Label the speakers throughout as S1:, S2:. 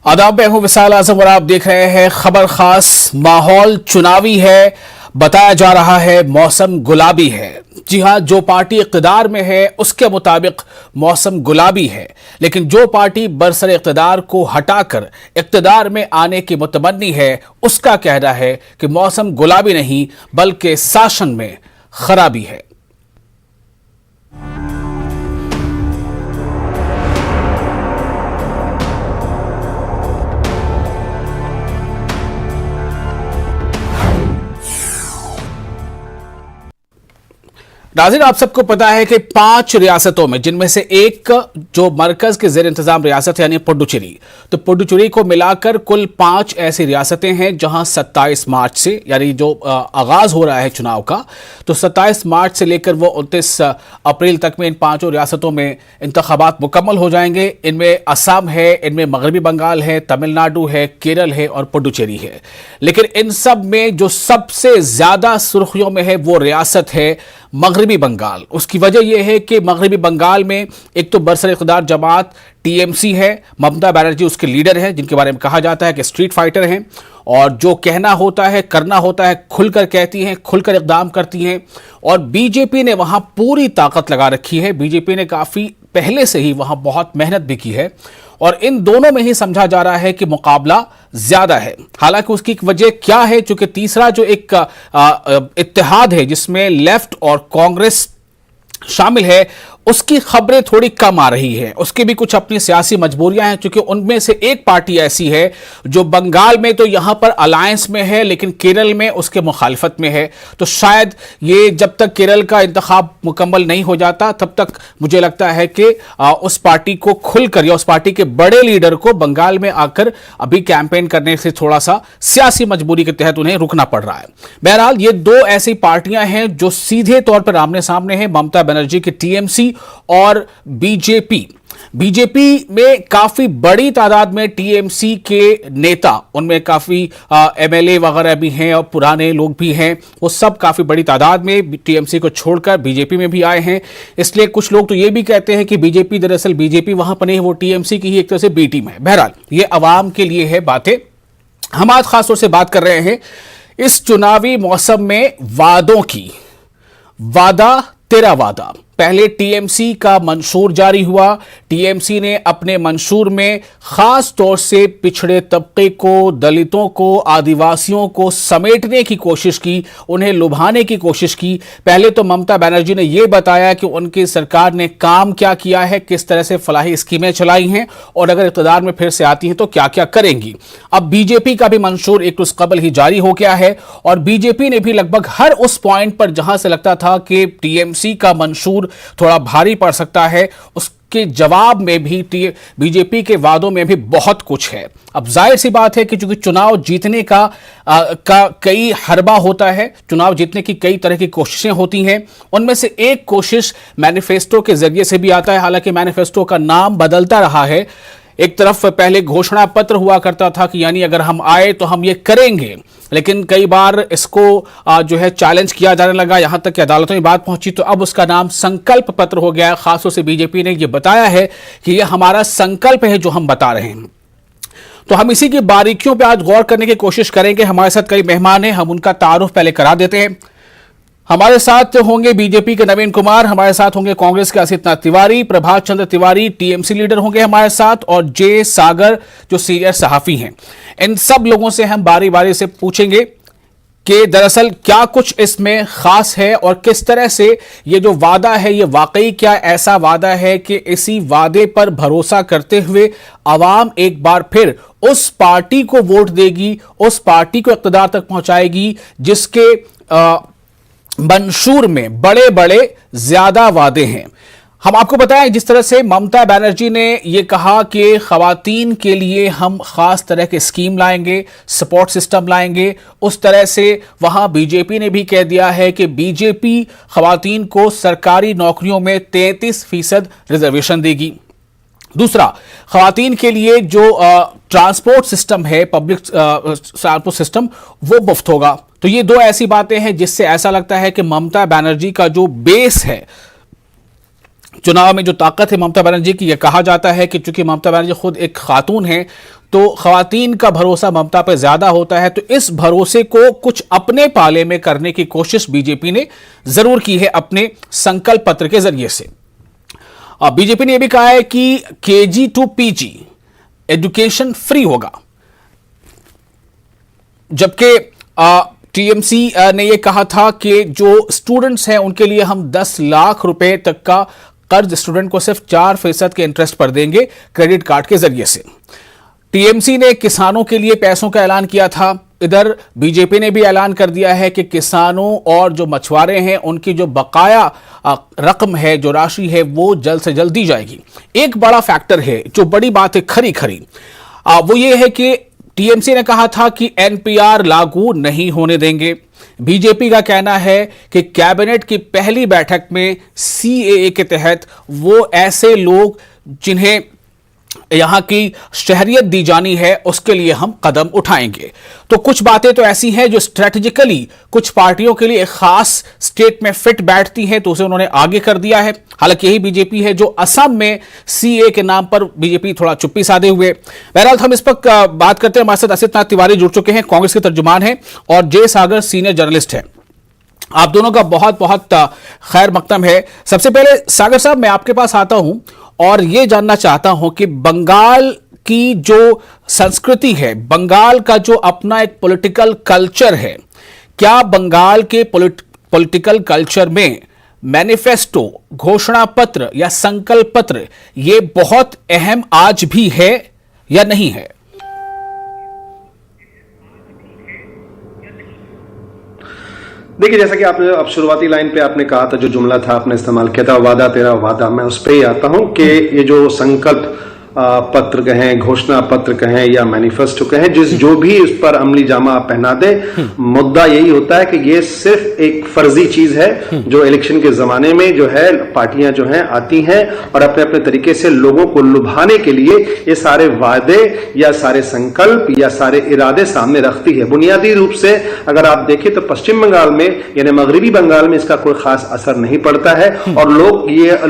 S1: आदाब, मैं हूं विशाल आजम और आप देख रहे हैं खबर खास। माहौल चुनावी है, बताया जा रहा है मौसम गुलाबी है। जी हां, जो पार्टी इक़्तिदार में है उसके मुताबिक मौसम गुलाबी है, लेकिन जो पार्टी बरसर इक़्तिदार को हटाकर इक़्तिदार में आने की मुतमन्नी है उसका कहना है कि मौसम गुलाबी नहीं बल्कि शासन में खराबी है। नाज़रीन, आप सबको पता है कि 5 रियासतों में, जिनमें से एक जो मरकज के ज़ेर इंतजाम रियासत है यानी पुडुचेरी, तो पुडुचेरी को मिलाकर कुल 5 ऐसी रियासतें हैं जहां 27 मार्च से, यानी जो आगाज हो रहा है चुनाव का, तो 27 मार्च से लेकर वो 29 अप्रैल तक में इन 5 रियासतों में इंतखाबात मुकम्मल हो जाएंगे। इनमें असम है, इनमें मगरबी बंगाल है, तमिलनाडु है, केरल है और पुडुचेरी है। लेकिन इन सब में जो सबसे ज्यादा सुर्खियों में है वो रियासत है मगरबी बंगाल। उसकी वजह यह है कि मगरबी बंगाल में एक तो बरसर इक़्तिदार जमात टीएमसी है, ममता बनर्जी उसके लीडर हैं, जिनके बारे में कहा जाता है कि स्ट्रीट फाइटर हैं और जो कहना होता है करना होता है, खुलकर कहती हैं, खुलकर इक़दाम करती हैं। और बीजेपी ने वहां पूरी ताकत लगा रखी है। बीजेपी ने काफी पहले से ही वहां बहुत मेहनत भी की है और इन दोनों में ही समझा जा रहा है कि मुकाबला ज्यादा है। हालांकि उसकी एक वजह क्या है, चूंकि तीसरा जो एक इत्तेहाद है जिसमें लेफ्ट और कांग्रेस शामिल है, उसकी खबरें थोड़ी कम आ रही है। उसकी भी कुछ अपनी सियासी मजबूरियां हैं, क्योंकि उनमें से एक पार्टी ऐसी है जो बंगाल में तो यहां पर अलायंस में है लेकिन केरल में उसके मुखालिफत में है। तो शायद ये जब तक केरल का इंतखाब मुकम्मल नहीं हो जाता तब तक मुझे लगता है कि उस पार्टी को खुलकर या उस पार्टी के बड़े लीडर को बंगाल में आकर अभी कैंपेन करने से थोड़ा सा सियासी मजबूरी के तहत उन्हें रुकना पड़ रहा है। बहरहाल ये दो ऐसी पार्टियां हैं जो सीधे तौर पर आमने सामने हैं, ममता बनर्जी की टीएमसी और बीजेपी। बीजेपी में काफी बड़ी तादाद में टीएमसी के नेता, उनमें काफी एमएलए वगैरह भी हैं और पुराने लोग भी हैं, वो सब काफी बड़ी तादाद में टीएमसी को छोड़कर बीजेपी में भी आए हैं। इसलिए कुछ लोग तो ये भी कहते हैं कि बीजेपी दरअसल बीजेपी वहां पर नहीं, वो टीएमसी की ही एक तरह से बी टीम है। बहरहाल ये अवाम के लिए है बातें। हम आज खासतौर से बात कर रहे हैं इस चुनावी मौसम में वादों की। वादा तेरा वादा, पहले टीएमसी का मंशूर जारी हुआ। टीएमसी ने अपने मंशूर में खास तौर से पिछड़े तबके को, दलितों को, आदिवासियों को समेटने की कोशिश की, उन्हें लुभाने की कोशिश की। पहले तो ममता बनर्जी ने यह बताया कि उनकी सरकार ने काम क्या किया है, किस तरह से फलाही स्कीमें चलाई हैं और अगर इक़्तिदार में फिर से आती हैं तो क्या क्या करेंगी। अब बीजेपी का भी मंशूर एक रोज कबल ही जारी हो गया है और बीजेपी ने भी लगभग हर उस पॉइंट पर जहां से लगता था कि टीएमसी का मंशूर थोड़ा भारी पड़ सकता है, उसके जवाब में भी बीजेपी के वादों में भी बहुत कुछ है। अब जाहिर सी बात है कि चूंकि चुनाव जीतने का कई हरबा होता है, चुनाव जीतने की कई तरह की कोशिशें होती हैं, उनमें से एक कोशिश मैनिफेस्टो के जरिए से भी आता है। हालांकि मैनिफेस्टो का नाम बदलता रहा है। एक तरफ पहले घोषणा पत्र हुआ करता था कि यानी अगर हम आए तो हम ये करेंगे, लेकिन कई बार इसको जो है चैलेंज किया जाने लगा, यहां तक कि अदालतों में बात पहुंची, तो अब उसका नाम संकल्प पत्र हो गया है। खासतौर से बीजेपी ने यह बताया है कि यह हमारा संकल्प है जो हम बता रहे हैं। तो हम इसी की बारीकियों पर आज गौर करने की कोशिश करेंगे। हमारे साथ कई मेहमान हैं, हम उनका तारुफ पहले करा देते हैं। हमारे साथ होंगे बीजेपी के नवीन कुमार, हमारे साथ होंगे कांग्रेस के असित नाथ तिवारी, प्रभात चंद्र तिवारी टीएमसी लीडर होंगे हमारे साथ, और जे सागर जो सीनियर सहाफी हैं। इन सब लोगों से हम बारी बारी से पूछेंगे कि दरअसल क्या कुछ इसमें खास है और किस तरह से ये जो वादा है ये वाकई क्या ऐसा वादा है कि इसी वादे पर भरोसा करते हुए आवाम एक बार फिर उस पार्टी को वोट देगी, उस पार्टी को इक़्तिदार तक पहुंचाएगी जिसके मंशूर में बड़े बड़े ज्यादा वादे हैं। हम आपको बताएं, जिस तरह से ममता बनर्जी ने यह कहा कि खवातीन के लिए हम खास तरह के स्कीम लाएंगे, सपोर्ट सिस्टम लाएंगे, उस तरह से वहां बीजेपी ने भी कह दिया है कि बीजेपी खवातीन को सरकारी नौकरियों में 33% रिजर्वेशन देगी। दूसरा, खवातीन के लिए जो ट्रांसपोर्ट सिस्टम है, पब्लिक ट्रांसपोर्ट सिस्टम, वो मुफ्त होगा। तो ये दो ऐसी बातें हैं जिससे ऐसा लगता है कि ममता बनर्जी का जो बेस है, चुनाव में जो ताकत है ममता बनर्जी की, यह कहा जाता है कि चूंकि ममता बनर्जी खुद एक खातून है तो खवातीन का भरोसा ममता पर ज्यादा होता है। तो इस भरोसे को कुछ अपने पाले में करने की कोशिश बीजेपी ने जरूर की है अपने संकल्प पत्र के जरिए से। बीजेपी ने यह भी कहा है कि KG to PG education free होगा, जबकि टीएमसी ने यह कहा था कि जो स्टूडेंट्स हैं उनके लिए हम 10 लाख रुपए तक का कर्ज स्टूडेंट को सिर्फ 4% के इंटरेस्ट पर देंगे क्रेडिट कार्ड के जरिए से। टीएमसी ने किसानों के लिए पैसों का ऐलान किया था। इधर बीजेपी ने भी ऐलान कर दिया है कि किसानों और जो मछुआरे हैं उनकी जो बकाया रकम है, जो राशि है, वो जल्द से जल्द दी जाएगी। एक बड़ा फैक्टर है, जो बड़ी बात है खरी खरी, वो ये है कि टीएमसी ने कहा था कि एनपीआर लागू नहीं होने देंगे। बीजेपी का कहना है कि कैबिनेट की पहली बैठक में सीएए के तहत वो ऐसे लोग जिन्हें यहां की शहरियत दी जानी है उसके लिए हम कदम उठाएंगे। तो कुछ बातें तो ऐसी हैं जो स्ट्रेटेजिकली कुछ पार्टियों के लिए एक खास स्टेट में फिट बैठती हैं, तो उसे उन्होंने आगे कर दिया है। हालांकि यही बीजेपी है जो असम में सीए के नाम पर बीजेपी थोड़ा चुप्पी साधे हुए। बहरहाल हम इस पर बात करते हैं। हमारे साथ असित नाथ तिवारी जुड़ चुके हैं, कांग्रेस के तर्जुमान हैं, और जय सागर सीनियर जर्नलिस्ट हैं। आप दोनों का बहुत बहुत खैर मकदम है। सबसे पहले सागर साहब, मैं आपके पास आता हूं और यह जानना चाहता हूं कि बंगाल की जो संस्कृति है, बंगाल का जो अपना एक पॉलिटिकल कल्चर है, क्या बंगाल के पॉलिटिकल कल्चर में मैनिफेस्टो, घोषणा पत्र या संकल्प पत्र ये बहुत अहम आज भी है या नहीं है?
S2: देखिए, जैसा कि आपने अब शुरुआती लाइन पे आपने कहा था, जो जुमला था आपने इस्तेमाल किया था, वादा तेरा वादा, मैं उस पे ही आता हूं कि ये जो संकल्प पत्र कहें, घोषणा पत्र कहें या मैनिफेस्टो कहें, जो भी उस पर अमली जामा पहना दे, मुद्दा यही होता है कि ये सिर्फ एक फर्जी चीज है जो इलेक्शन के जमाने में जो है पार्टियां जो हैं आती हैं और अपने अपने तरीके से लोगों को लुभाने के लिए ये सारे वादे या सारे संकल्प या सारे इरादे सामने रखती है। बुनियादी रूप से अगर आप देखें तो पश्चिम बंगाल में यानी मगरबी बंगाल में इसका कोई खास असर नहीं पड़ता है और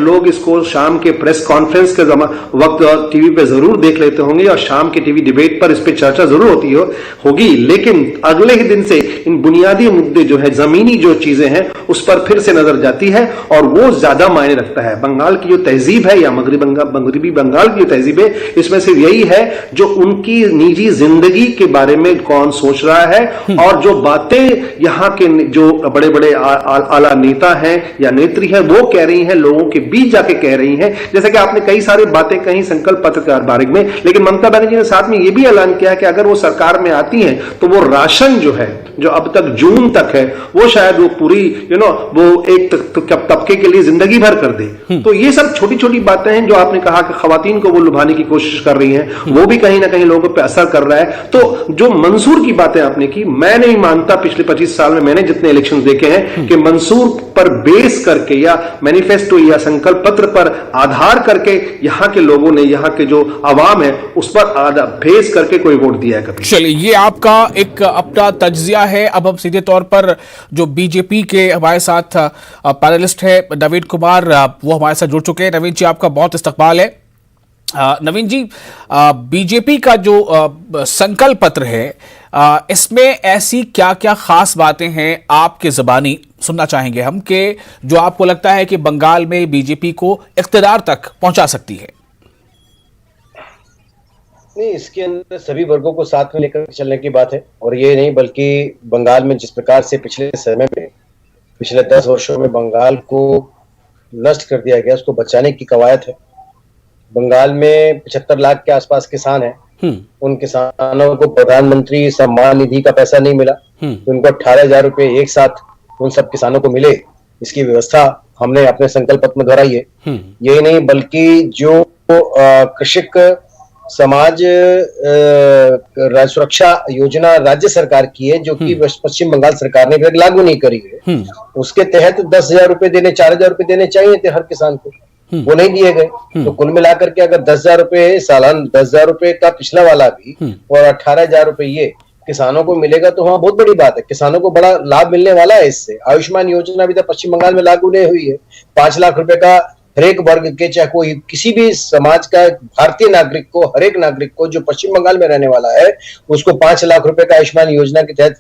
S2: लोग इसको शाम के प्रेस कॉन्फ्रेंस के वक्त टीवी पे जरूर देख लेते होंगे और शाम के टीवी डिबेट पर इस पे चर्चा जरूर होगी, लेकिन अगले ही दिन से इन बुनियादी मुद्दे जो है, जमीनी जो चीजें हैं, उस पर फिर से नजर जाती है और वो ज्यादा मायने रखता है। बंगाल की जो तहजीब है या मगरबी बंगाल की जो तहजीब है, इसमें सिर्फ यही है जो उनकी निजी जिंदगी के बारे में कौन सोच रहा है और जो बातें यहाँ के जो बड़े बड़े आला नेता हैं या नेत्री हैं वो कह रही हैं, लोगों के बीच जाके कह रही हैं। जैसे कि आपने कई सारी बातें कही संकल्प पत्र के बारे में, लेकिन ममता बनर्जी ने साथ में यह भी ऐलान किया कि अगर वो सरकार में आती हैं तो वो राशन जो है, जो अब तक जून तक है, वो शायद वो पूरी वो एक तबके के लिए जिंदगी भर कर दे। तो ये सब छोटी छोटी बातें हैं जो आपने कहा कि खवातीन को वो लुभाने की कोशिश कर रही हैं, वो भी कहीं ना कहीं लोगों पर असर कर रहा है। तो जो मंसूर की बातें आपने की, मैं नहीं मानता, पिछले 25 साल में मैंने जितने इलेक्शन देखे हैं कि मंसूर पर बेस करके या मैनिफेस्टो या संकल्प पत्र पर आधार करके यहां के लोगों ने, यहां के जो आवाम है, उस पर बेस करके कोई वोट दिया है कभी।
S1: चलिए, ये आपका एक अपना तज्जिया है। अब हम सीधे तौर पर जो बीजेपी के हमारे साथ पैनलिस्ट है नवीन कुमार, वो हमारे साथ जुड़ चुके हैं। नवीन जी, आपका बहुत इस्तकबाल है। नवीन जी, बीजेपी का जो संकल्प पत्र है, इसमें ऐसी क्या क्या खास बातें हैं आपके ज़बानी सुनना चाहेंगे हम, कि जो आपको लगता है कि बंगाल में बीजेपी को इख्तिदार तक पहुंचा सकती है?
S3: नहीं, इसके अंदर सभी वर्गों को साथ में लेकर चलने की बात है, और ये नहीं बल्कि बंगाल में जिस प्रकार से पिछले समय में, पिछले 10 वर्षों में बंगाल को नष्ट कर दिया गया, उसको बचाने की कवायद है। बंगाल में 75 लाख के आसपास किसान हैं। उन किसानों को प्रधानमंत्री सम्मान निधि का पैसा नहीं मिला, तो उनको 18,000 रुपए एक साथ उन सब किसानों को मिले, इसकी व्यवस्था हमने अपने संकल्प पत्र में दोहराई है। यही नहीं बल्कि जो कृषक समाज सुरक्षा योजना राज्य सरकार की है, जो कि पश्चिम बंगाल सरकार ने भी लागू नहीं करी है, उसके तहत 10,000 रुपए देने, 4,000 रुपए देने चाहिए थे हर किसान को, वो नहीं दिए गए। तो कुल मिलाकर के अगर 10,000 रुपए सालाना, 10,000 रुपए का पिछला वाला भी और 18,000 रुपए ये किसानों को मिलेगा, तो हाँ बहुत बड़ी बात है, किसानों को बड़ा लाभ मिलने वाला है इससे। आयुष्मान योजना अभी तक पश्चिम बंगाल में लागू नहीं हुई है। 5 लाख रुपए का हर एक वर्ग के, चाहे कोई किसी भी समाज का भारतीय नागरिक को, हर एक नागरिक को जो पश्चिम बंगाल में रहने वाला है उसको 5 लाख रुपए का आयुष्मान योजना के तहत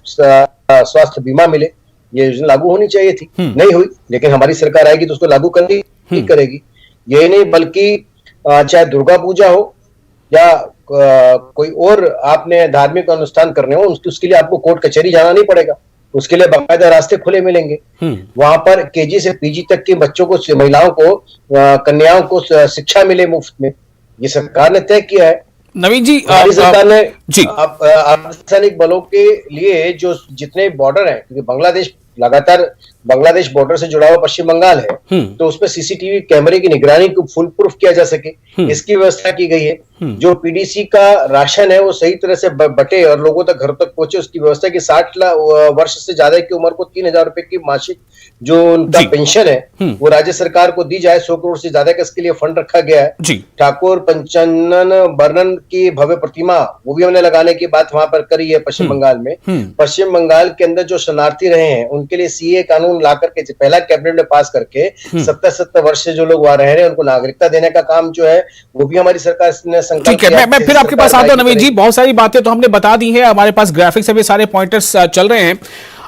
S3: स्वास्थ्य बीमा मिले। ये योजना लागू होनी चाहिए थी, नहीं हुई, लेकिन हमारी सरकार आएगी तो उसको लागू करेगी। यही नहीं बल्कि चाहे दुर्गा पूजा हो या कोई और आपने धार्मिक अनुष्ठान करने हो, उसके लिए आपको कोर्ट कचहरी जाना नहीं पड़ेगा, उसके लिए बाकायदा रास्ते खुले मिलेंगे। वहां पर केजी से पीजी तक के बच्चों को, महिलाओं को, कन्याओं को शिक्षा मिले मुफ्त में, ये सरकार ने तय किया है।
S1: नवीन जी,
S3: हमारी सरकार ने
S1: जी
S3: अर्धसैनिक बलों के लिए जो जितने बॉर्डर हैं, क्योंकि बांग्लादेश लगातार बांग्लादेश बॉर्डर से जुड़ा हुआ पश्चिम बंगाल है, तो उसमें सीसीटीवी कैमरे की निगरानी को फुल प्रूफ किया जा सके, इसकी व्यवस्था की गई है। जो पीडीसी का राशन है वो सही तरह से बटे और लोगों तक, घर तक पहुंचे, उसकी व्यवस्था की 60 वर्ष से ज्यादा की उम्र को 3,000 रुपए की मासिक जो उनका पेंशन है वो राज्य सरकार को दी जाए। 100 करोड़ से ज्यादा का इसके लिए फंड रखा गया है। ठाकुर पंचानन बर्नन की भव्य प्रतिमा वो भी हमने लगाने की बात वहां पर करी है पश्चिम बंगाल में। पश्चिम बंगाल के अंदर जो शरणार्थी रहे हैं उनके लिए सीए कानून ला करके, पहला कैबिनेट में पास करके 70 वर्ष से जो लोग वहां रह रहे हैं उनको नागरिकता देने का काम जो है वो भी हमारी सरकार ने संकल्प।
S1: ठीक है, मैं फिर आपके पास आता हूं नवीन जी। बहुत सारी बातें तो हमने बता दी है, हमारे पास ग्राफिक्स से भी सारे पॉइंटर्स चल रहे हैं।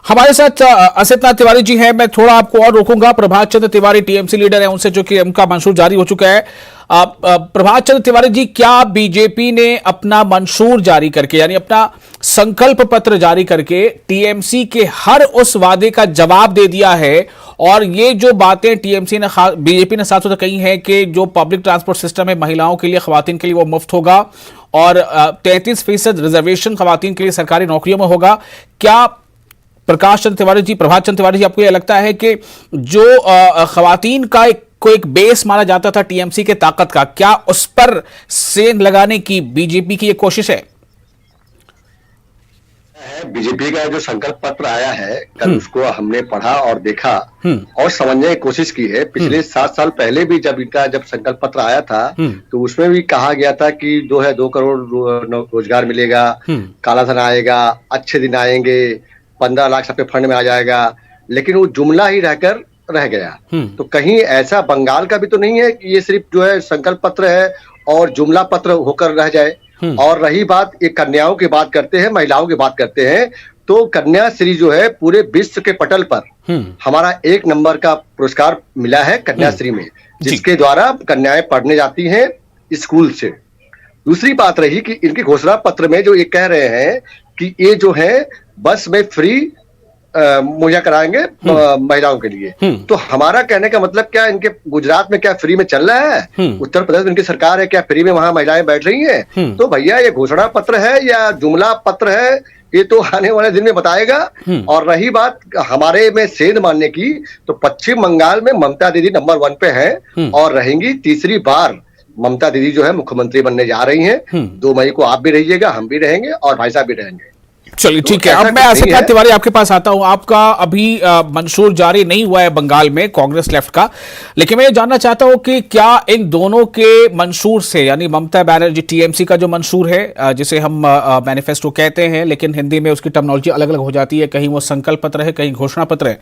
S1: हमारे साथ असित नाथ तिवारी जी हैं, मैं थोड़ा आपको और रोकूंगा। प्रभात चंद्र तिवारी टीएमसी लीडर हैं, उनसे जो कि उनका मंशूर जारी हो चुका है। प्रभात चंद्र तिवारी जी, क्या बीजेपी ने अपना मंशूर जारी करके, यानी अपना संकल्प पत्र जारी करके टीएमसी के हर उस वादे का जवाब दे दिया है? और ये जो बातें टीएमसी ने, बीजेपी ने साथ साथ कही है कि जो पब्लिक ट्रांसपोर्ट सिस्टम है महिलाओं के लिए, खवातीन के लिए वो मुफ्त होगा और 33% रिजर्वेशन खवातीन के लिए सरकारी नौकरियों में होगा। क्या प्रकाश चंद्र तिवारी जी, प्रभात चंद्र तिवारी जी, आपको यह लगता है कि जो खवातीन का एक बेस माना जाता था टीएमसी के ताकत का, क्या उस पर सेंध लगाने की बीजेपी की ये कोशिश है?
S4: बीजेपी का जो संकल्प पत्र आया है कल, उसको हमने पढ़ा और देखा और समझने की कोशिश की है। पिछले 7 साल पहले भी जब संकल्प पत्र आया था तो उसमें भी कहा गया था कि 2 करोड़ रोजगार मिलेगा, काला धन आएगा, अच्छे दिन आएंगे, 15 लाख सबके फंड में आ जाएगा, लेकिन वो जुमला ही रह गया। तो कहीं ऐसा बंगाल का भी तो नहीं है कि ये सिर्फ जो है संकल्प पत्र है और जुमला पत्र होकर रह जाए। और रही बात, ये कन्याओं की बात करते हैं, महिलाओं की बात करते हैं, तो कन्याश्री जो है पूरे विश्व के पटल पर हमारा 1 नंबर का पुरस्कार मिला है कन्याश्री में, जिसके द्वारा कन्याएं पढ़ने जाती हैं स्कूल से। दूसरी बात रही कि इनके घोषणा पत्र में जो ये कह रहे हैं कि ये जो है बस में फ्री मुहैया कराएंगे महिलाओं के लिए, तो हमारा कहने का मतलब क्या, इनके गुजरात में क्या फ्री में चल रहा है? उत्तर प्रदेश में इनकी सरकार है, क्या फ्री में वहां महिलाएं बैठ रही हैं? तो भैया ये घोषणा पत्र है या जुमला पत्र है, ये तो आने वाले दिन में बताएगा। और रही बात हमारे में सेंध मानने की, तो पश्चिम बंगाल में ममता दीदी नंबर 1 पे हैं और रहेंगी। तीसरी बार ममता दीदी जो है मुख्यमंत्री बनने जा रही हैं। 2 मई को आप भी रहिएगा, हम भी रहेंगे और भाई साहब भी रहेंगे।
S1: चलिए ठीक है, अब मैं असित नाथ तिवारी आपके पास आता हूं। आपका अभी मंशूर जारी नहीं हुआ है बंगाल में कांग्रेस लेफ्ट का, लेकिन मैं ये जानना चाहता हूं कि क्या इन दोनों के मंशूर से, यानी ममता बनर्जी टीएमसी का जो मंशूर है, जिसे हम मैनिफेस्टो कहते हैं लेकिन हिंदी में उसकी टर्मिनोलॉजी अलग अलग हो जाती है, कहीं वो संकल्प पत्र है, कहीं घोषणा पत्र है,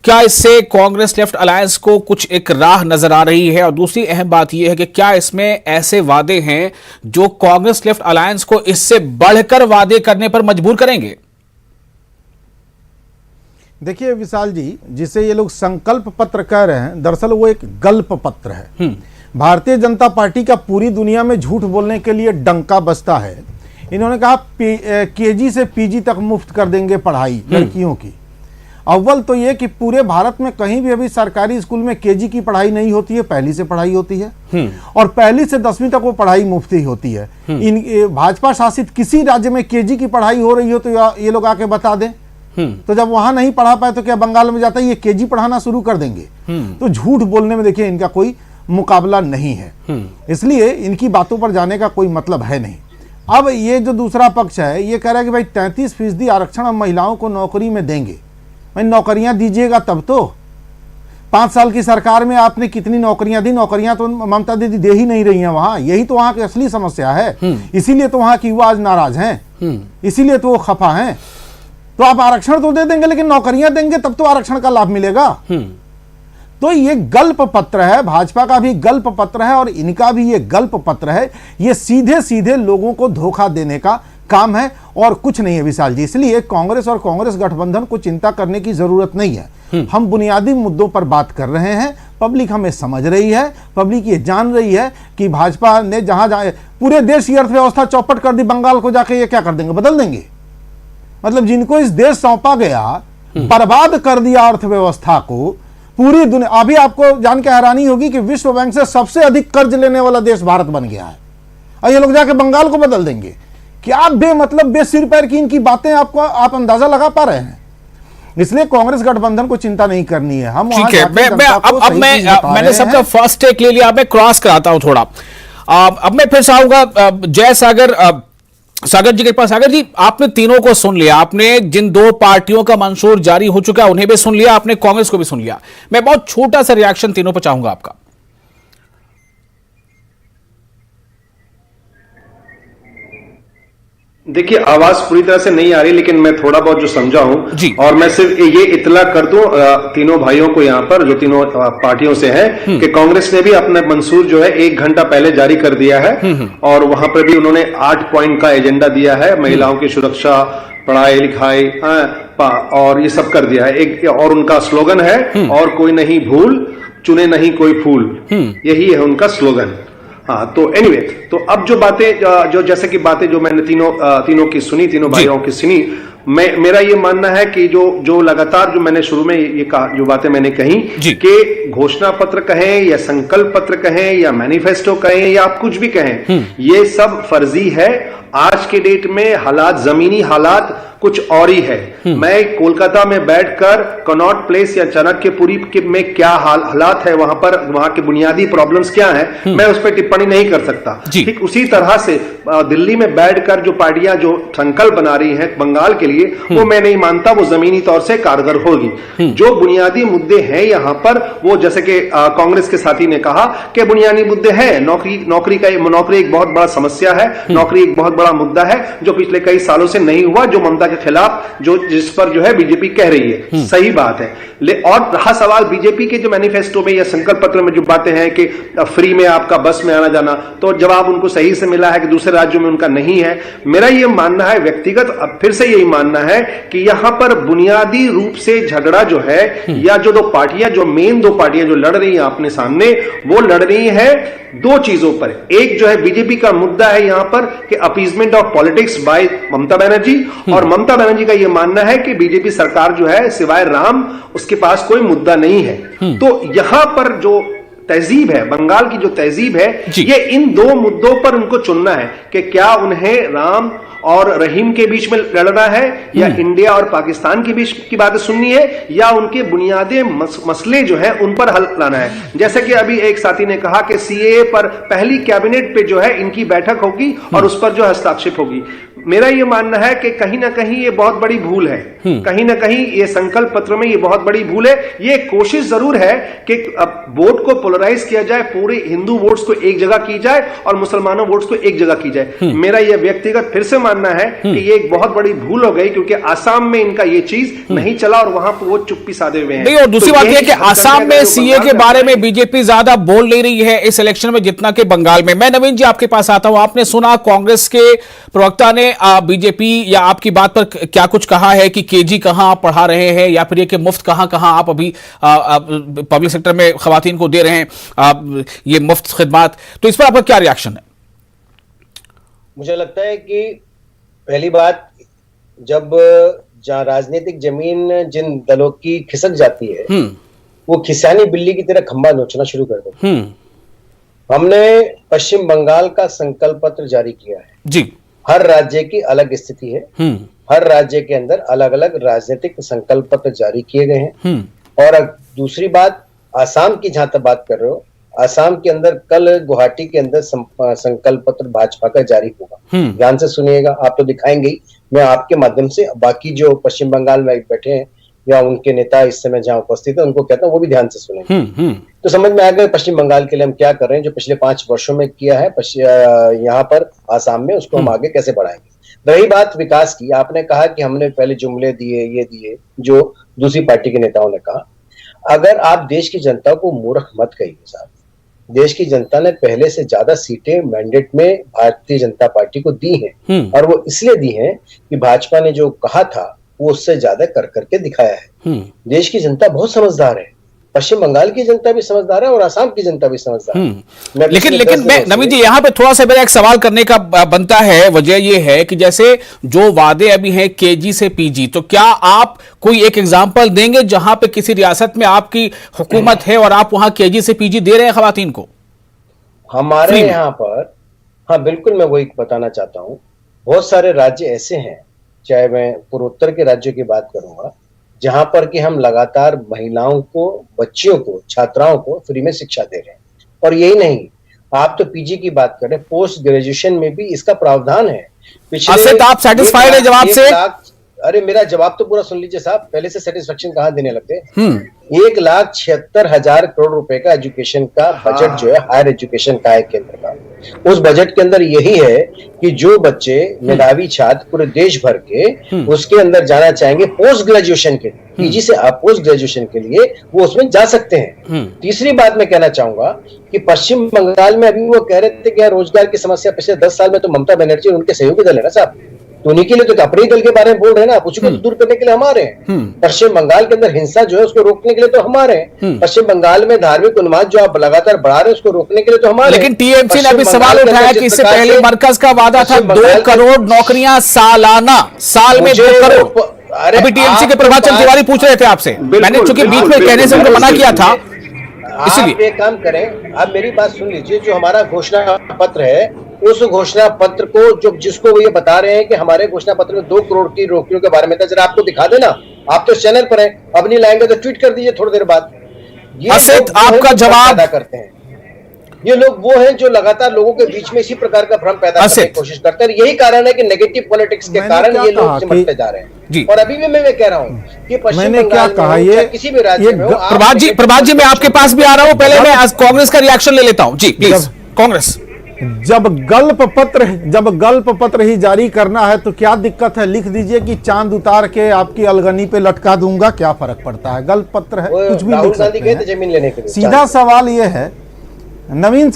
S1: क्या इससे कांग्रेस लेफ्ट अलायंस को कुछ एक राह नजर आ रही है? और दूसरी अहम बात यह है कि क्या इसमें ऐसे वादे हैं जो कांग्रेस लेफ्ट अलायंस को इससे बढ़कर वादे करने पर मजबूर करेंगे?
S5: देखिए विशाल जी, जिसे ये लोग संकल्प पत्र कह रहे हैं, दरअसल वो एक गल्प पत्र है। भारतीय जनता पार्टी का पूरी दुनिया में झूठ बोलने के लिए डंका बजता है। इन्होंने कहा केजी से पीजी तक मुफ्त कर देंगे पढ़ाई लड़कियों की। अव्वल तो ये कि पूरे भारत में कहीं भी अभी सरकारी स्कूल में केजी की पढ़ाई नहीं होती है, पहली से पढ़ाई होती है और पहली से 10वीं तक वो पढ़ाई मुफ्त ही होती है। इन भाजपा शासित किसी राज्य में केजी की पढ़ाई हो रही हो तो ये लोग आके बता दें। तो जब वहां नहीं पढ़ा पाए तो क्या बंगाल में जाता है ये केजी पढ़ाना शुरू कर देंगे? तो झूठ बोलने में देखिए इनका कोई मुकाबला नहीं है, इसलिए इनकी बातों पर जाने का कोई मतलब है नहीं। अब ये जो दूसरा पक्ष है ये कह रहा है कि भाई 33% आरक्षण हम महिलाओं को नौकरी में देंगे। भाई नौकरियां दीजिएगा तब तो। 5 साल की सरकार में आपने कितनी नौकरियां दी? नौकरियां तो ममता दीदी दे ही नहीं रही हैं वहां। यही तो वहां की असली समस्या है, इसीलिए तो वहां की युवा आज नाराज हैं, इसीलिए तो वो खफा हैं। तो आप आरक्षण तो दे देंगे लेकिन नौकरियां देंगे तब तो आरक्षण का लाभ मिलेगा। तो ये गल्प पत्र है, भाजपा का भी गल्प पत्र है और इनका भी ये गल्प पत्र है। ये सीधे सीधे लोगों को धोखा देने का काम है और कुछ नहीं है विशाल जी। इसलिए कांग्रेस और कांग्रेस गठबंधन को चिंता करने की जरूरत नहीं है। हम बुनियादी मुद्दों पर बात कर रहे हैं, पब्लिक हमें समझ रही है, पब्लिक ये जान रही है कि भाजपा ने जहां जाए पूरे देश की अर्थव्यवस्था चौपट कर दी, बंगाल को जाके ये क्या कर देंगे, बदल देंगे। मतलब जिनको इस देश सौंपा गया, बर्बाद कर दिया अर्थव्यवस्था को पूरी दुनिया। अभी आपको जान के हैरानी होगी कि विश्व बैंक से सबसे अधिक कर्ज लेने वाला देश भारत बन गया है और ये लोग जाके बंगाल को बदल देंगे। क्या बेमतलब बेसिर पैर की इनकी बातें आपको आप अंदाजा लगा पा रहे हैं। इसलिए कांग्रेस गठबंधन को चिंता नहीं करनी है। हम
S1: ठीक है, मैंने सबका फर्स्ट टेक ले लिया, मैं क्रॉस कराता हूं थोड़ा। अब मैं फिर से आऊंगा जय सागर जी के पास। सागर जी, आपने तीनों को सुन लिया, आपने जिन दो पार्टियों का मंशूर जारी हो चुका है उन्हें भी सुन लिया, आपने कांग्रेस को भी सुन लिया। मैं बहुत छोटा सा रिएक्शन तीनों पर चाहूंगा आपका।
S2: देखिए, आवाज पूरी तरह से नहीं आ रही, लेकिन मैं थोड़ा बहुत जो समझा हूं, और मैं सिर्फ ये इतला कर दूं तीनों भाइयों को यहाँ पर जो तीनों पार्टियों से हैं कि कांग्रेस ने भी अपना मंसूर जो है 1 घंटा पहले जारी कर दिया है और वहां पर भी उन्होंने 8 पॉइंट का एजेंडा दिया है। महिलाओं की सुरक्षा, पढ़ाई लिखाई और ये सब कर दिया है। एक और उनका स्लोगन है, और कोई नहीं भूल, चुने नहीं कोई फूल, यही है उनका स्लोगन। हाँ, तो एनीवे, तो अब जो बातें जो जैसे कि बातें जो मैंने तीनों की सुनी, तीनों भाइयों की सुनी, मेरा ये मानना है कि जो लगातार जो मैंने शुरू में ये कहा, जो बातें मैंने कही कि घोषणा पत्र कहें या संकल्प पत्र कहें या मैनिफेस्टो कहें या आप कुछ भी कहें, ये सब फर्जी है। आज के डेट में हालात, जमीनी हालात कुछ और ही है। मैं कोलकाता में बैठकर कनॉट प्लेस या चाणक्यपुरी में क्या हालात है, वहां पर वहां के बुनियादी प्रॉब्लम्स क्या हैं, मैं उस पर टिप्पणी नहीं कर सकता। ठीक उसी तरह से दिल्ली में बैठकर जो पार्टियां जो संकल्प बना रही हैं बंगाल के लिए, वो मैं नहीं मानता वो जमीनी तौर से कारगर होगी। जो बुनियादी मुद्दे हैं यहां पर, वो जैसे कि कांग्रेस के साथी ने कहा कि बुनियादी मुद्दे हैं, नौकरी एक बहुत बड़ा समस्या है, नौकरी एक बहुत बड़ा मुद्दा है जो पिछले कई सालों से नहीं हुआ, जो ममता के खिलाफ जिस पर जो है बीजेपी कह रही है, सही बात है। और रहा सवाल बीजेपी के जो मैनिफेस्टो में या संकल्प पत्र में जो बातें हैं कि फ्री में आपका बस में आना जाना, तो जवाब उनको सही से मिला है कि दूसरे राज्यों में उनका नहीं है। मेरा यह मानना है व्यक्तिगत, अब फिर से यही मानना है कि यहां पर बुनियादी रूप से झगड़ा जो है, या जो दो पार्टियां, जो मेन दो पार्टियां जो लड़ रही हैं अपने सामने, वो लड़ रही है दो चीजों पर। एक जो है बीजेपी का मुद्दा है यहां पर कि appeasement of politics bye Mamata Banerjee, और ममता बनर्जी का यह मानना है कि बीजेपी सरकार जो है सिवाय राम उसके पास कोई मुद्दा नहीं है। तो यहां पर जो तहजीब है, बंगाल की जो तहजीब है, ये इन दो मुद्दों पर उनको चुनना है कि क्या उन्हें राम और रहीम के बीच में लड़ना है, या इंडिया और पाकिस्तान के बीच की बातें सुननी है, या उनके बुनियादी मसले जो है उन पर हल लाना है। जैसे कि अभी एक साथी ने कहा कि सीएए पर पहली कैबिनेट पे जो है इनकी बैठक होगी और उस पर जो हस्ताक्षर होगी। मेरा यह मानना है कि कहीं ना कहीं ये बहुत बड़ी भूल है, कहीं ना कहीं ये संकल्प पत्र में ये बहुत बड़ी भूल है। ये कोशिश जरूर है कि वोट को पोलराइज किया जाए, पूरे हिंदू वोट्स को एक जगह की जाए और मुसलमानों वोट्स को एक जगह की जाए। मेरा यह व्यक्तिगत फिर से मानना है कि ये एक बहुत बड़ी भूल हो गई, क्योंकि आसाम में इनका ये चीज नहीं चला और वहां पर वो चुप्पी साधे हुए हैं।
S1: और दूसरी बात यह कि आसाम में सीए के बारे में बीजेपी ज्यादा बोल नहीं रही है इस इलेक्शन में जितना कि बंगाल में। मैं नवीन जी आपके पास आता हूं, आपने सुना कांग्रेस के प्रवक्ता ने बीजेपी या आपकी बात पर क्या कुछ कहा है कि केजी कहां आप पढ़ा रहे हैं, या फिर ये कि मुफ्त कहां आप अभी पब्लिक सेक्टर में खवातीन को दे रहे हैं ये मुफ्त खिदमत, तो इस पर आपका क्या रिएक्शन है?
S3: मुझे लगता है कि पहली बात, जब जहां राजनीतिक जमीन जिन दलों की खिसक जाती है, वो खिसानी बिल्ली की तरह खंबा नोचना शुरू कर देते। हमने पश्चिम बंगाल का संकल्प पत्र जारी किया है जी। हर राज्य की अलग स्थिति है, हर राज्य के अंदर अलग अलग राजनीतिक संकल्प पत्र जारी किए गए हैं। और दूसरी बात, आसाम की जहां तक बात कर रहे हो, आसाम के अंदर कल गुवाहाटी के अंदर संकल्प पत्र भाजपा का जारी होगा। ध्यान से सुनिएगा, आप तो दिखाएंगे ही, मैं आपके माध्यम से बाकी जो पश्चिम बंगाल में बैठे हैं या उनके नेता इस समय जहां उपस्थित है उनको कहता हूं वो भी ध्यान से सुनेंगे। तो समझ में आ गया पश्चिम बंगाल के लिए हम क्या कर रहे हैं, जो पिछले 5 वर्षों में किया है यहाँ पर आसाम में, उसको हम आगे कैसे बढ़ाएंगे। रही बात विकास की, आपने कहा कि हमने पहले जुमले दिए, ये दिए, जो दूसरी पार्टी के नेताओं ने कहा। अगर आप देश की जनता को मूर्ख मत कहिए साहब, देश की जनता ने पहले से ज्यादा सीटें मैंडेट में भारतीय जनता पार्टी को दी हैं, और वो इसलिए दी हैं कि भाजपा ने जो कहा था वो उससे ज्यादा कर करके दिखाया है। देश की जनता बहुत समझदार है, पश्चिम बंगाल की जनता भी समझदार है और असम की जनता भी समझदार है।
S1: लेकिन मैं नवीन जी यहाँ पे थोड़ा सा मेरा एक सवाल करने का बनता है। वजह ये है कि जैसे जो वादे अभी हैं केजी से पीजी, तो क्या आप कोई एक एग्जांपल देंगे जहां पे किसी रियासत में आपकी हुकूमत है और आप वहां केजी से पीजी दे रहे हैं खवातीन को?
S3: हमारे यहाँ पर, हाँ बिल्कुल, मैं वही बताना चाहता हूँ। बहुत सारे राज्य ऐसे हैं, चाहे मैं पूर्वोत्तर के राज्यों की बात करूंगा, जहां पर कि हम लगातार महिलाओं को, बच्चियों को, छात्राओं को फ्री में शिक्षा दे रहे हैं। और यही नहीं, आप तो पीजी की बात करें, पोस्ट ग्रेजुएशन में भी इसका प्रावधान है।
S1: पिछले आप सेटिस्फाइड है जवाब से?
S3: अरे मेरा जवाब तो पूरा सुन लीजिए साहब, पहले से सेटिस्फेक्शन कहाँ देने लगते। 1,76,000 करोड़ रुपए का एजुकेशन का बजट जो है, हायर एजुकेशन का है केंद्र का। उस बजट के अंदर यही है कि जो बच्चे मेधावी छात्र पूरे देश भर के उसके अंदर जाना चाहेंगे पोस्ट ग्रेजुएशन के लिए, पीजी से पोस्ट ग्रेजुएशन के लिए, वो उसमें जा सकते हैं। तीसरी बात मैं कहना चाहूंगा कि पश्चिम बंगाल में अभी वो कह रहे थे कि रोजगार की समस्या पिछले 10 साल में तो ममता बनर्जी और उनके सहयोगी दल है ना साहब, तो उन्हीं के लिए तो अपने दल के बारे में बोल रहे हैं ना, उसी को दूर करने के लिए हमारे हैं। पश्चिम बंगाल के अंदर हिंसा जो है उसको रोकने के लिए तो हमारे हैं। पश्चिम बंगाल में धार्मिक उन्माद जो आप लगातार बढ़ा रहे हैं उसको रोकने के लिए तो हमारे।
S1: लेकिन टीएमसी ने अभी सवाल उठाया कि इससे पहले मरकज का वादा था 2 करोड़ नौकरियां सालाना, साल में 2 करोड़। अभी टीएमसी के प्रभाचंद तिवारी पूछ रहे थे आपसे, मैंने चूंकि बीच में कहने से उनको मना किया था,
S3: इसलिए आप एक काम करें, आप मेरी बात सुन लीजिए। जो हमारा घोषणा पत्र है, उस घोषणा पत्र को जो जिसको वो ये बता रहे हैं कि हमारे घोषणा पत्र में 2 करोड़ की नौकरियों के बारे में था, जरा आपको दिखा देना। आप तो चैनल पर हैं, अब नहीं लाएंगे तो ट्वीट कर दीजिए थोड़ी देर बाद। ये
S1: आपका जवाब
S3: पैदा करते हैं, ये लोग वो हैं जो लगातार लोगों के बीच में इसी प्रकार का भ्रम पैदा करने की कोशिश करते हैं। यही कारण है कि नेगेटिव पॉलिटिक्स के कारण ये लोग सिमटते जा रहे हैं। और अभी भी मैं कह रहा हूँ कि पश्चिम बंगाल में किसी भी राज्य में,
S1: प्रभात जी मैं आपके पास भी आ रहा हूं, पहले मैं आज कांग्रेस का रिएक्शन ले लेता हूं जी, प्लीज। कांग्रेस,
S5: जब गल्प पत्र ही जारी करना है तो क्या दिक्कत है? लिख दीजिए कि चांद उतार के आपकी अलगनी पे लटका दूंगा, क्या फर्क पड़ता है? गल्प पत्र है, कुछ भी लिख सकते हैं।
S3: जमीन लेने के लिए
S5: सीधा सवाल ये है, नवीन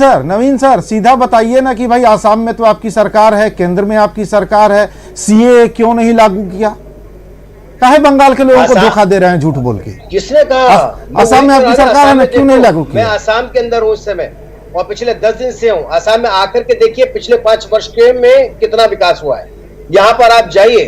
S5: सर सीधा बताइए ना कि भाई आसाम में तो आपकी सरकार है, केंद्र में आपकी सरकार है, सीए क्यों नहीं लागू किया? काहे बंगाल के लोगों को धोखा दे रहे हैं झूठ बोल के?
S3: किसने कहा?
S5: आसाम में आपकी सरकार है ना, क्यों नहीं लागू किया?
S3: मैं आसाम के अंदर हूँ उस समय, और पिछले 10 दिन से हूँ आसाम में। आकर के देखिए पिछले 5 वर्ष के में कितना विकास हुआ है। यहाँ पर आप जाइए,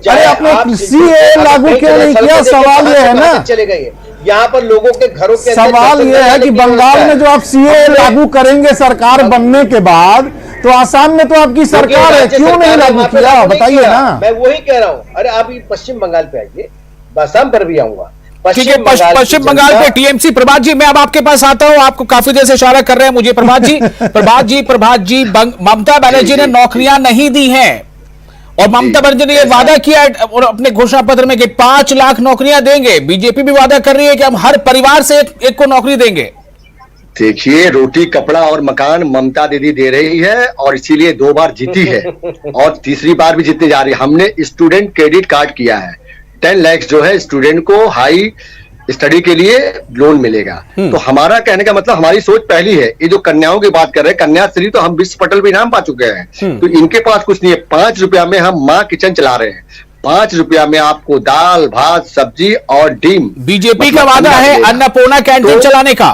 S5: अरे आपने सीए लागू क्यों नहीं किया? सवाल ये है ना,
S3: चले गए यहाँ पर लोगों के घरों के
S5: सवाल ये है कि बंगाल में जो आप सीए लागू करेंगे सरकार बनने के बाद, तो आसाम में तो आपकी सरकार है, क्यों नहीं लागू किया? बताइए ना।
S3: मैं वही कह रहा हूँ। अरे आप पश्चिम बंगाल पे आइए, आसाम पर भी आऊंगा।
S1: ठीक है, पश्चिम बंगाल पे टीएमसी। प्रभात जी मैं अब आपके पास आता हूं, आपको काफी देर से इशारा कर रहे हैं मुझे। प्रभात जी ममता बनर्जी ने नौकरियां नहीं दी हैं, और ममता बनर्जी ने यह वादा किया और अपने घोषणा पत्र में कि 5 लाख नौकरियां देंगे। बीजेपी भी वादा कर रही है कि हम हर परिवार से एक को नौकरी देंगे।
S4: देखिए, रोटी कपड़ा और मकान ममता दीदी दे रही है, और इसीलिए 2 बार जीती है और तीसरी बार भी जीतने जा रही है। हमने स्टूडेंट क्रेडिट कार्ड किया है, 10 लाख जो है स्टूडेंट को हाई स्टडी के लिए लोन मिलेगा। तो हमारा कहने का मतलब, हमारी सोच पहली है। ये जो कन्याओं की बात कर रहे हैं, कन्याश्री तो हम विश्व पटल भी इनाम पा चुके हैं, तो इनके पास कुछ नहीं है। 5 रुपया में हम माँ किचन चला रहे हैं, 5 रुपया में आपको दाल भात सब्जी और डीम।
S1: बीजेपी का वादा है अन्नपूर्णा कैंटीन चलाने का।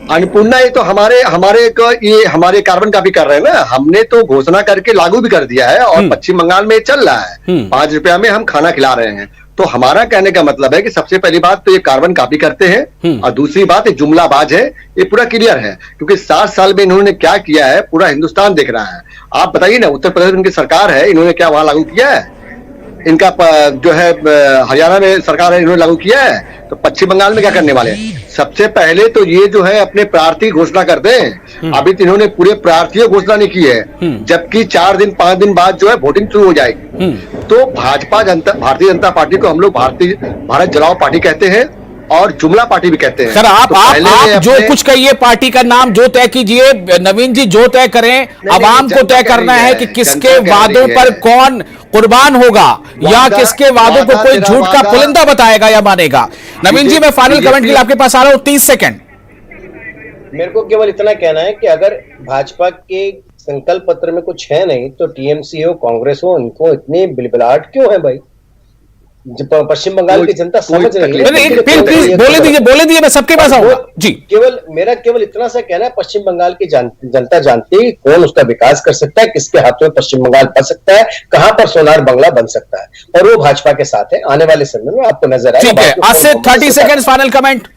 S4: अन्नपूर्णा ये तो हमारे कार्बन कॉपी कर रहे हैं ना, हमने तो घोषणा करके लागू भी कर दिया है, और पश्चिम बंगाल में चल रहा है। 5 रुपया में हम खाना खिला रहे हैं। तो हमारा कहने का मतलब है कि सबसे पहली बात तो ये कार्बन कॉपी करते हैं, और दूसरी बात ये जुमलाबाज है, ये पूरा क्लियर है। क्योंकि 7 साल में इन्होंने क्या किया है पूरा हिंदुस्तान देख रहा है। आप बताइए ना, उत्तर प्रदेश में उनकी सरकार है, इन्होंने क्या वहां लागू किया है? इनका जो है हरियाणा में सरकार है, इन्होंने लागू किया है। तो पश्चिम बंगाल में क्या करने वाले हैं? सबसे पहले तो ये जो है अपने प्रार्थी घोषणा करते हैं। अभी तो इन्होंने पूरे प्रार्थियों घोषणा नहीं की है, जबकि 4 दिन 5 दिन बाद जो है वोटिंग शुरू हो जाएगी। तो भारतीय जनता पार्टी को हम लोग भारत जलाओ पार्टी कहते हैं, और जुमला पार्टी भी कहते हैं।
S1: सर आप जो कुछ कहिए, पार्टी का नाम जो तय कीजिए, नवीन जी जो तय करें, आवाम को तय करना है कि किसके वादों पर कुर्बान होगा या किसके वादों को कोई झूठ का पुलिंदा बताएगा या मानेगा? नवीन जी, मैं फाइनल कमेंट के लिए आपके पास आ रहा हूं, 30 सेकंड।
S3: मेरे को केवल इतना कहना है कि अगर भाजपा के संकल्प पत्र में कुछ है नहीं तो टीएमसी हो, कांग्रेस हो, उनको इतनी बिलबिलाहट क्यों है भाई? पश्चिम बंगाल की जनता समझ रही है।
S1: प्लीज बोले दीजिए, मैं सबके पास आऊंगा जी।
S3: मेरा केवल इतना सा कहना है, पश्चिम बंगाल की जनता जानती है कौन उसका विकास कर सकता है, किसके हाथों में पश्चिम बंगाल पड़ सकता है, कहां पर सोनार बंगला बन सकता है, और वो भाजपा के साथ है। आने वाले समय में आपको नजर आएगा।
S1: ठीक है, आज से 30 सेकंड फाइनल कमेंट।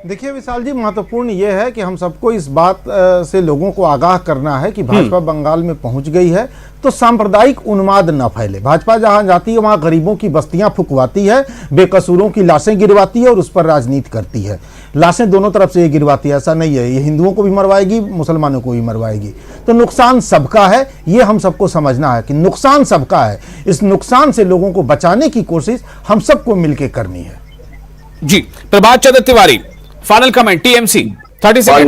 S5: देखिए विशाल जी, महत्वपूर्ण यह है कि हम सबको इस बात से लोगों को आगाह करना है कि भाजपा बंगाल में पहुंच गई है तो सांप्रदायिक उन्माद न फैले। भाजपा जहां जाती है वहां गरीबों की बस्तियां फुकवाती है, बेकसूरों की लाशें गिरवाती है और उस पर राजनीति करती है। लाशें दोनों तरफ से ये गिरवाती है, ऐसा नहीं है। ये हिंदुओं को भी मरवाएगी, मुसलमानों को भी मरवाएगी। तो नुकसान सबका है, ये हम सबको समझना है कि नुकसान सबका है। इस नुकसान से लोगों को बचाने की कोशिश हम सबको मिलकर करनी है।
S1: जी, Prabhat Chandra Tiwari, final comment, TMC 30 second.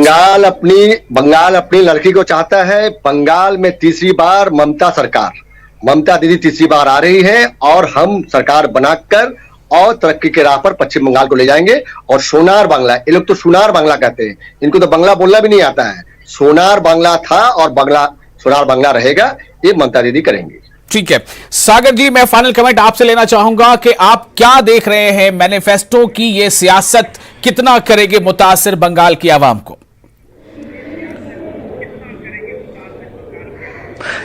S4: Bengal अपनी लड़की को चाहता है। बंगाल में तीसरी बार ममता दीदी तीसरी बार आ रही है और हम सरकार बनाकर और तरक्की के राह पर पश्चिम बंगाल को ले जाएंगे। और सोनार बांग्ला, ये लोग तो सोनार बांग्ला कहते हैं, इनको तो बांग्ला बोलना भी नहीं आता है। सोनार बांग्ला था और सोनार बांग्ला रहेगा, ये ममता दीदी करेंगे।
S1: ठीक है सागर जी, मैं फाइनल कमेंट आपसे लेना चाहूंगा कि आप क्या देख रहे हैं मैनिफेस्टो की ये सियासत कितना करेगी मुतासिर बंगाल की आवाम को?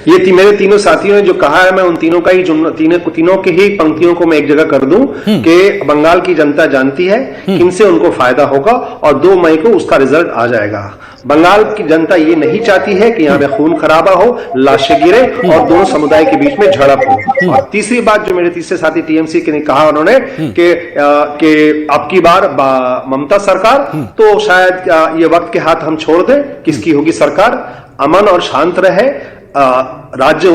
S2: ये मेरे तीनों साथियों ने जो कहा है, मैं उन तीनों का ही तीनों की ही पंक्तियों को मैं एक जगह कर दूं कि बंगाल की जनता जानती है किनसे उनको फायदा होगा और 2 मई को उसका रिजल्ट आ जाएगा। बंगाल की जनता ये नहीं चाहती है कि यहाँ पे खून खराबा हो, लाशें गिरे और दोनों समुदाय के बीच में झड़प हो। और तीसरी बात जो मेरे तीसरे साथी टीएमसी के ने कहा उन्होंने कि अब की बार ममता सरकार, तो शायद ये वक्त के हाथ हम छोड़ दें, किसकी होगी सरकार, अमन और शांत रहे, राज्य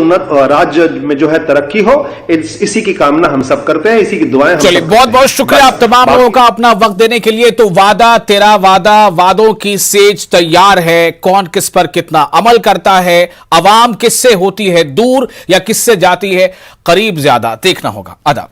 S2: में जो है तरक्की हो, इसी की कामना हम सब करते हैं, इसी की दुआएं।
S1: चलिए, बहुत बहुत शुक्रिया आप तमाम लोगों का अपना वक्त देने के लिए। तो वादा तेरा वादा, वादों की सेज तैयार है, कौन किस पर कितना अमल करता है, अवाम किससे होती है दूर या किससे जाती है करीब, ज्यादा देखना होगा। आदाब।